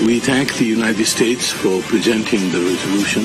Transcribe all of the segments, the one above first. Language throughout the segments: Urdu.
We thank the United States for presenting the resolution.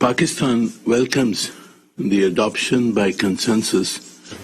Pakistan welcomes the adoption by consensus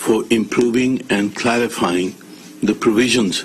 for improving and clarifying the provisions.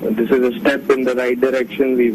This is a step in the right direction. We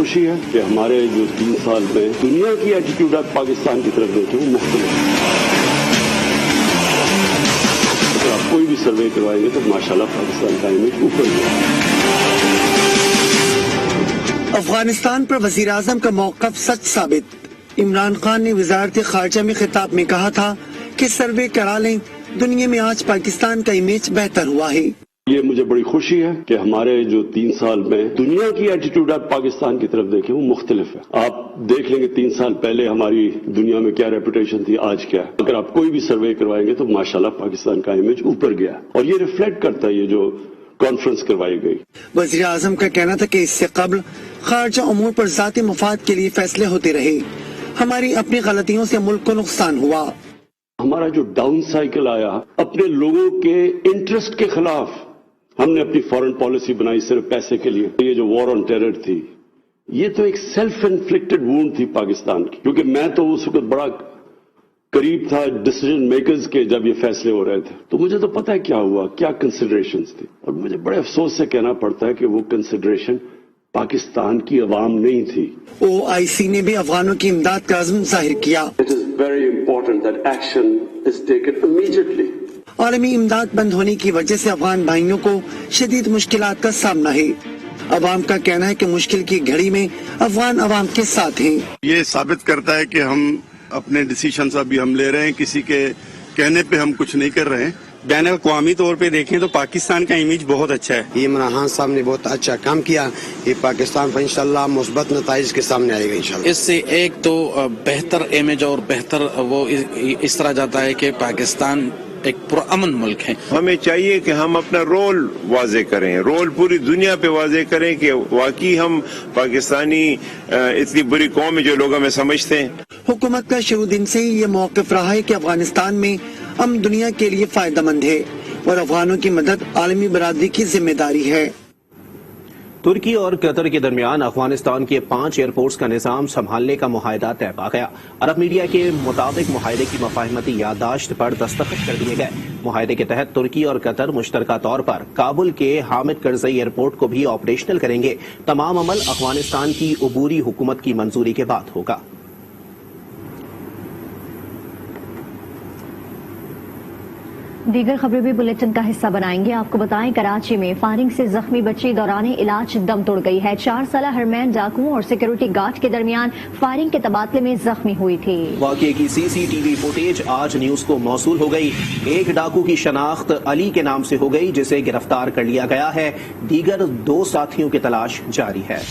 خوشی ہے کہ ہمارے جو 3 سال میں دنیا کی ایٹیٹیوڈ آپ پاکستان کی طرف دیکھیں وہ مختلف ہے. اگر آپ کوئی بھی سروے کروائیں گے تو ماشاءاللہ پاکستان کا امیج اوپر گیا. افغانستان پر وزیر اعظم کا موقف سچ ثابت. عمران خان نے وزارت خارجہ میں خطاب میں کہا تھا کہ سروے کرا لیں، دنیا میں آج پاکستان کا امیج بہتر ہوا ہے. یہ مجھے بڑی خوشی ہے کہ ہمارے جو 3 سال میں دنیا کی ایٹیٹیوڈ آپ پاکستان کی طرف دیکھیں وہ مختلف ہے. آپ دیکھ لیں گے 3 سال پہلے ہماری دنیا میں کیا ریپوٹیشن تھی، آج کیا ہے. اگر آپ کوئی بھی سروے کروائیں گے تو ماشاءاللہ پاکستان کا امیج اوپر گیا اور یہ ریفلیکٹ کرتا ہے یہ جو کانفرنس کروائی گئی. وزیر اعظم کا کہنا تھا کہ اس سے قبل خارجہ امور پر ذاتی مفاد کے لیے فیصلے ہوتے رہے. ہماری اپنی غلطیوں سے ملک کو نقصان ہوا. ہمارا جو ڈاؤن سائیکل آیا اپنے لوگوں کے انٹرسٹ کے خلاف ہم نے اپنی فارن پالیسی بنائی صرف پیسے کے لیے. یہ جو وار آن ٹیرر تھی یہ تو ایک سیلف انفلکٹڈ وونڈ تھی پاکستان کی، کیونکہ میں تو اس وقت بڑا قریب تھا ڈیسیژن میکرز کے جب یہ فیصلے ہو رہے تھے، تو مجھے تو پتہ ہے کیا ہوا، کیا کنسیڈریشنز تھی. اور مجھے بڑے افسوس سے کہنا پڑتا ہے کہ وہ کنسیڈریشن پاکستان کی عوام نہیں تھی. OIC نے بھی افغانوں کی امداد کا عزم ظاہر کیا. It is very important that action is taken immediately. عالمی امداد بند ہونے کی وجہ سے افغان بھائیوں کو شدید مشکلات کا سامنا ہے. عوام کا کہنا ہے کہ مشکل کی گھڑی میں افغان عوام کے ساتھ ہیں. یہ ثابت کرتا ہے کہ ہم اپنے ڈیسیشنز ابھی ہم لے رہے ہیں، کسی کے کہنے پہ ہم کچھ نہیں کر رہے ہیں. بین الاقوامی طور پہ دیکھیں تو پاکستان کا امیج بہت اچھا ہے. عمران خان صاحب نے بہت اچھا کام کیا. یہ پاکستان پر انشاءاللہ مثبت نتائج کے سامنے آئے گا انشاءاللہ. اس سے ایک تو بہتر امیج اور بہتر وہ اس طرح جاتا ہے کہ پاکستان ایک پرامن ملک ہے. ہمیں چاہیے کہ ہم اپنا رول واضح کریں، رول پوری دنیا پہ واضح کریں کہ واقعی ہم پاکستانی اتنی بری قوم ہے جو لوگ ہمیں سمجھتے ہیں. حکومت کا شروع دن سے ہی یہ موقف رہا ہے کہ افغانستان میں امن دنیا کے لیے فائدہ مند ہے اور افغانوں کی مدد عالمی برادری کی ذمہ داری ہے. ترکی اور قطر کے درمیان افغانستان کے 5 ایئرپورٹس کا نظام سنبھالنے کا معاہدہ طے پا گیا. عرب میڈیا کے مطابق معاہدے کی مفاہمتی یادداشت پر دستخط کر دیے گئے. معاہدے کے تحت ترکی اور قطر مشترکہ طور پر کابل کے حامد کرزئی ایئرپورٹ کو بھی آپریشنل کریں گے. تمام عمل افغانستان کی عبوری حکومت کی منظوری کے بعد ہوگا. دیگر خبریں بھی بلیٹن کا حصہ بنائیں گے. آپ کو بتائیں کراچی میں فائرنگ سے زخمی بچی دوران علاج دم توڑ گئی ہے. 4 سالہ ہرمین ڈاکوؤں اور سیکورٹی گارڈ کے درمیان فائرنگ کے تبادلے میں زخمی ہوئی تھی. واقعے کی CCTV فوٹیج آج نیوز کو موصول ہو گئی. ایک ڈاکو کی شناخت علی کے نام سے ہو گئی جسے گرفتار کر لیا گیا ہے. دیگر 2 ساتھیوں کی تلاش جاری ہے.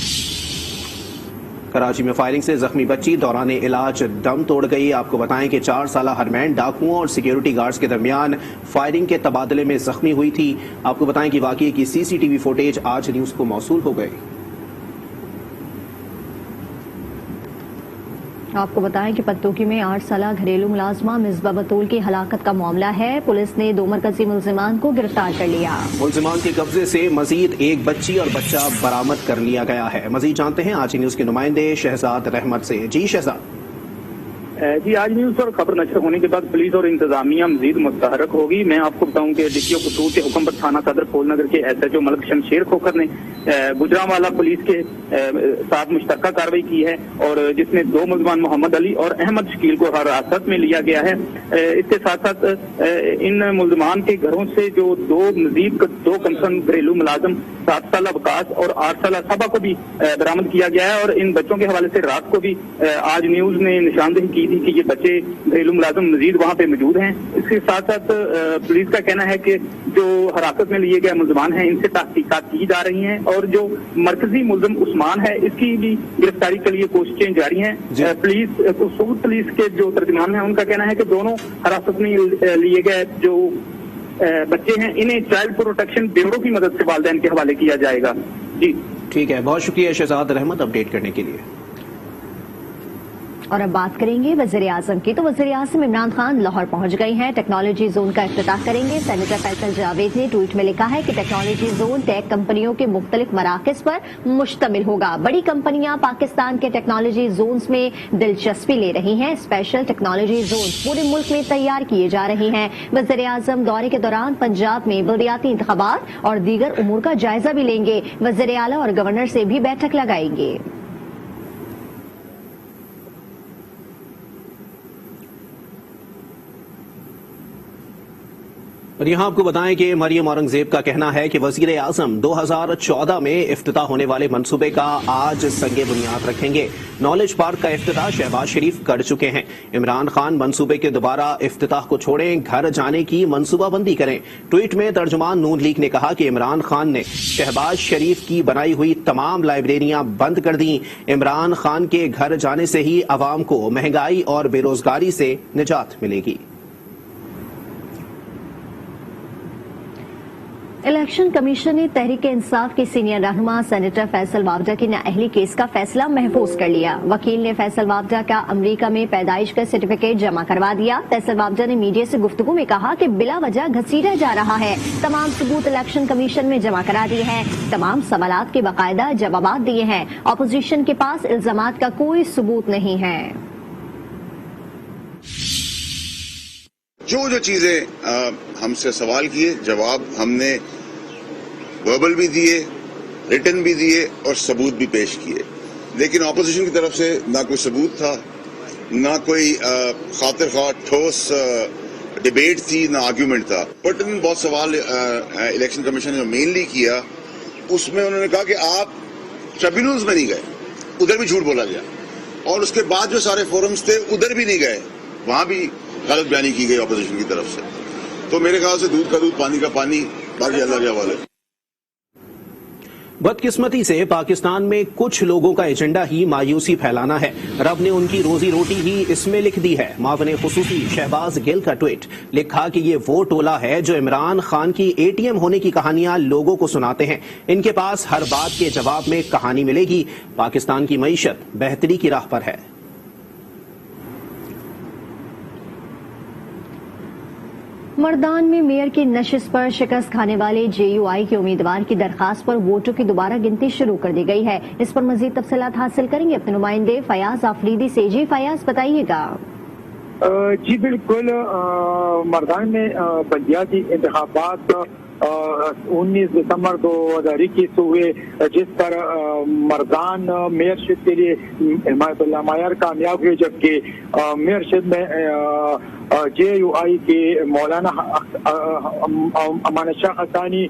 کراچی میں فائرنگ سے زخمی بچی دوران علاج دم توڑ گئی. آپ کو بتائیں کہ 4 سالہ ہرمین ڈاکوؤں اور سیکیورٹی گارڈز کے درمیان فائرنگ کے تبادلے میں زخمی ہوئی تھی. آپ کو بتائیں کہ واقعے کی CCTV فوٹیج آج نیوز کو موصول ہو گئی. آپ کو بتائیں کہ پتوکی میں 8 سالہ گھریلو ملازمہ مصباح بطول کی ہلاکت کا معاملہ ہے. پولیس نے 2 مرکزی ملزمان کو گرفتار کر لیا. ملزمان کے قبضے سے مزید ایک بچی اور بچہ برآمد کر لیا گیا ہے. مزید جانتے ہیں آج نیوز کے نمائندے شہزاد رحمت سے. جی شہزاد. جی آج نیوز پر خبر نشر ہونے کے بعد پولیس اور انتظامیہ مزید متحرک ہوگی. میں آپ کو بتاؤں کہ ڈی قصور کے حکم پر تھانہ صدر پھول نگر کے SHO ملک شمشیر کھوکھر نے گجرانوالا پولیس کے ساتھ مشترکہ کارروائی کی ہے اور جس میں 2 ملزمان محمد علی اور احمد شکیل کو حراست میں لیا گیا ہے. اس کے ساتھ ساتھ ان ملزمان کے گھروں سے جو مزید 2 کمسن گھریلو ملازم 7 سالہ وکاس اور 8 سالہ صبا کو بھی برآمد کیا گیا ہے. اور ان بچوں کے حوالے سے رات کو بھی آج نیوز نے نشاندہی کی تھی کہ یہ بچے گھریلو ملازم مزید وہاں پہ موجود ہیں. اس کے ساتھ ساتھ پولیس کا کہنا ہے کہ جو حراست میں لیے گئے ملزمان ہیں ان سے تحقیقات کی جا رہی ہیں اور جو مرکزی ملزم عثمان ہے اس کی بھی گرفتاری کے لیے کوششیں جاری ہیں. پولیس قصور پولیس کے جو ترجمان ہیں ان کا کہنا ہے کہ دونوں حراست میں لیے گئے جو بچے ہیں انہیں چائلڈ پروٹیکشن بیورو کی مدد سے والدین کے حوالے کیا جائے گا. جی ٹھیک ہے، بہت شکریہ شہزاد رحمت اپڈیٹ کرنے کے لیے. اور اب بات کریں گے وزیر اعظم کی. تو وزیر اعظم عمران خان لاہور پہنچ گئے ہیں. ٹیکنالوجی زون کا افتتاح کریں گے. سینیٹر فیصل جاوید نے ٹویٹ میں لکھا ہے کہ ٹیکنالوجی زون ٹیک کمپنیوں کے مختلف مراکز پر مشتمل ہوگا. بڑی کمپنیاں پاکستان کے ٹیکنالوجی زونز میں دلچسپی لے رہی ہیں. اسپیشل ٹیکنالوجی زون پورے ملک میں تیار کیے جا رہے ہیں. وزیر اعظم دورے کے دوران پنجاب میں بلدیاتی انتخابات اور دیگر امور کا جائزہ بھی لیں گے. وزیر اعلیٰ اور گورنر سے بھی بیٹھک لگائیں گے. اور یہاں آپ کو بتائیں کہ مریم اورنگزیب کا کہنا ہے کہ وزیر اعظم 2014 میں افتتاح ہونے والے منصوبے کا آج سنگ بنیاد رکھیں گے۔ نالج پارک کا افتتاح شہباز شریف کر چکے ہیں۔ عمران خان منصوبے کے دوبارہ افتتاح کو چھوڑیں، گھر جانے کی منصوبہ بندی کریں۔ ٹویٹ میں ترجمان نون لیگ نے کہا کہ عمران خان نے شہباز شریف کی بنائی ہوئی تمام لائبریریاں بند کر دیں۔ عمران خان کے گھر جانے سے ہی عوام کو مہنگائی اور بے روزگاری سے نجات ملے گی۔ الیکشن کمیشن نے تحریک انصاف کے سینئر رہنما سینیٹر فیصل وابڈا کے نااہلی کیس کا فیصلہ محفوظ کر لیا۔ وکیل نے فیصل وابڈا کا امریکہ میں پیدائش کا سرٹیفکیٹ جمع کروا دیا۔ فیصل وابڈا نے میڈیا سے گفتگو میں کہا کہ بلا وجہ گھسیٹا جا رہا ہے۔ تمام ثبوت الیکشن کمیشن میں جمع کرا دیے ہیں، تمام سوالات کے باقاعدہ جوابات دیے ہیں۔ اپوزیشن کے پاس الزامات کا کوئی ثبوت نہیں ہے۔ جو چیزیں ہم سے سوال کیے، جواب ہم نے وربل بھی دیے، ریٹن بھی دیے اور ثبوت بھی پیش کیے، لیکن اپوزیشن کی طرف سے نہ کوئی ثبوت تھا، نہ کوئی خاطر خواہ ٹھوس ڈیبیٹ تھی، نہ آرگیومنٹ تھا۔ پرٹن بہت سوال الیکشن کمیشن نے مینلی کیا، اس میں انہوں نے کہا کہ آپ ٹریبیونلز میں نہیں گئے، ادھر بھی جھوٹ بولا گیا، اور اس کے بعد جو سارے فورمز تھے ادھر بھی نہیں گئے، وہاں بھی غلط بیانی کی گئی اپوزیشن کی طرف سے۔ تو میرے خیال سے دودھ کا دودھ پانی کا پانی، باقی اللہ کے حوالے۔ بدقسمتی سے پاکستان میں کچھ لوگوں کا ایجنڈا ہی مایوسی پھیلانا ہے، رب نے ان کی روزی روٹی ہی اس میں لکھ دی ہے۔ معاون خصوصی شہباز گل کا ٹویٹ، لکھا کہ یہ وہ ٹولہ ہے جو عمران خان کی اے ٹی ایم ہونے کی کہانیاں لوگوں کو سناتے ہیں، ان کے پاس ہر بات کے جواب میں کہانی ملے گی۔ پاکستان کی معیشت بہتری کی راہ پر ہے۔ مردان میں میئر کی نشست پر شکست کھانے والے جے یو آئی کے امیدوار کی درخواست پر ووٹوں کی دوبارہ گنتی شروع کر دی گئی ہے۔ اس پر مزید تفصیلات حاصل کریں گے اپنے نمائندے فیاض آفریدی سے۔ جی فیاض، بتائیے گا۔ جی بالکل، مردان میں بلدیاتی انتخابات 19 دسمبر 2021 ہوئے، جس پر مردان میئرشپ کے لیے حمایت اللہ معیار کامیاب ہوئے، جبکہ میئرشپ میں جے یو آئی کے مولانا امانت شاہ حقانی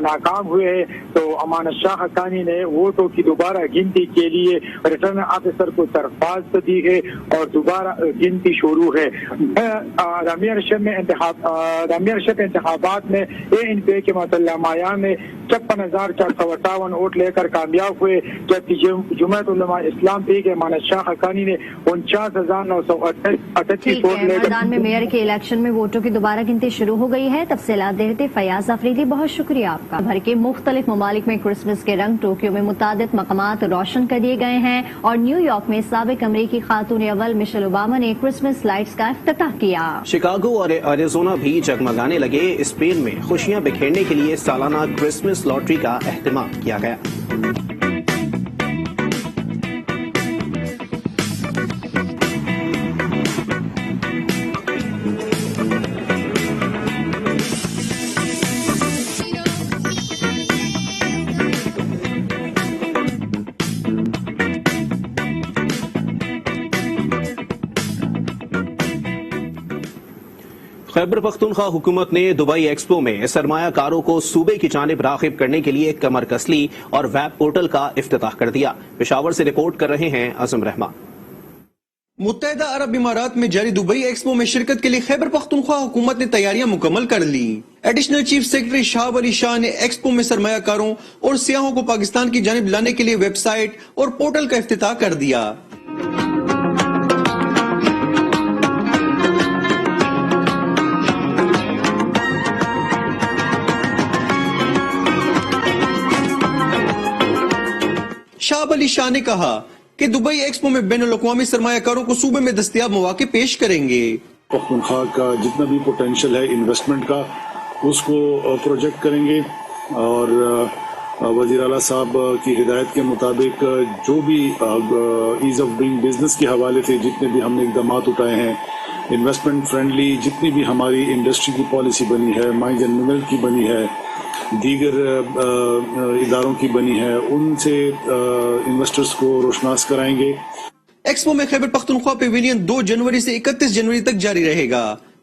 ناکام ہوئے، تو امانت شاہ حقانی نے ووٹوں کی دوبارہ گنتی کے لیے ریٹرننگ آفیسر کو درخواست دی ہے اور دوبارہ گنتی شروع ہے۔ میئرشپ انتخابات میں اے این پی کے مطلع مایار نے 56,458 ووٹ لے کر کامیاب ہوئے، جبکہ جمعیت علماء اسلام پی کے امانت شاہ حقانی نے 49,938 ووٹ لے کر۔ مردان میں میئر کے الیکشن میں ووٹوں کی دوبارہ گنتی شروع ہو گئی ہے۔ تفصیلات دیتے فیاض آفریدی، بہت شکریہ آپ کا۔ بھر کے مختلف ممالک میں کرسمس کے رنگ، ٹوکیو میں متعدد مقامات روشن کر دیے گئے ہیں، اور نیو یارک میں سابق امریکی خاتون اول مشیل اوباما نے کرسمس لائٹس کا افتتاح کیا۔ شکاگو اور ایریزونا بھی جگمگانے لگے۔ اسپین میں خوشیاں بکھیرنے کے لیے سالانہ کرسمس لاٹری کا اہتمام کیا گیا۔ خیبر پختونخوا حکومت نے دبئی ایکسپو میں سرمایہ کاروں کو صوبے کی جانب راغب کرنے کے لیے کمر کس لی اور ویب پورٹل کا افتتاح کر دیا۔ پشاور سے رپورٹ کر رہے ہیں عظم رحمان۔ متحدہ عرب امارات میں جاری دبئی ایکسپو میں شرکت کے لیے خیبر پختونخوا حکومت نے تیاریاں مکمل کر لی۔ ایڈیشنل چیف سیکرٹری شہاب علی شاہ نے ایکسپو میں سرمایہ کاروں اور سیاحوں کو پاکستان کی جانب لانے کے لیے ویب سائٹ اور پورٹل کا افتتاح کر دیا۔ شہاب علی شاہ نے کہا کہ دبئی ایکسپو میں بین الاقوامی سرمایہ کاروں کو صوبے میں دستیاب مواقع پیش کریں گے۔ پختونخوا کا جتنا بھی پوٹینشیل ہے انویسٹمنٹ کا، اس کو پروجیکٹ کریں گے، اور وزیر اعلیٰ صاحب کی ہدایت کے مطابق جو بھی ایز آف ڈوئنگ بزنس کے حوالے سے جتنے بھی ہم نے اقدامات اٹھائے ہیں، انویسٹمنٹ فرینڈلی جتنی بھی ہماری انڈسٹری کی پالیسی بنی ہے، مائنز اینڈ منرل کی بنی ہے، دیگر اداروں کی بنی ہے، ان سے انویسٹرز کو روشناس کرائیں گے۔ ایکسپو میں خیبر پختونخوا پیویلین 2 جنوری سے 31 جنوری تک جاری رہے گا۔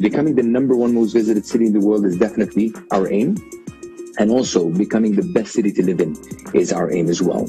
Becoming the number one most visited city in the world is definitely our aim, and also becoming the best city to live in is our aim as well.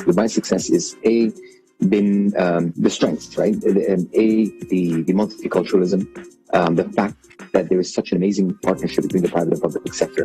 Dubai's success is been the strengths, right? The multiculturalism, the fact that there is such an amazing partnership between the private and public sector.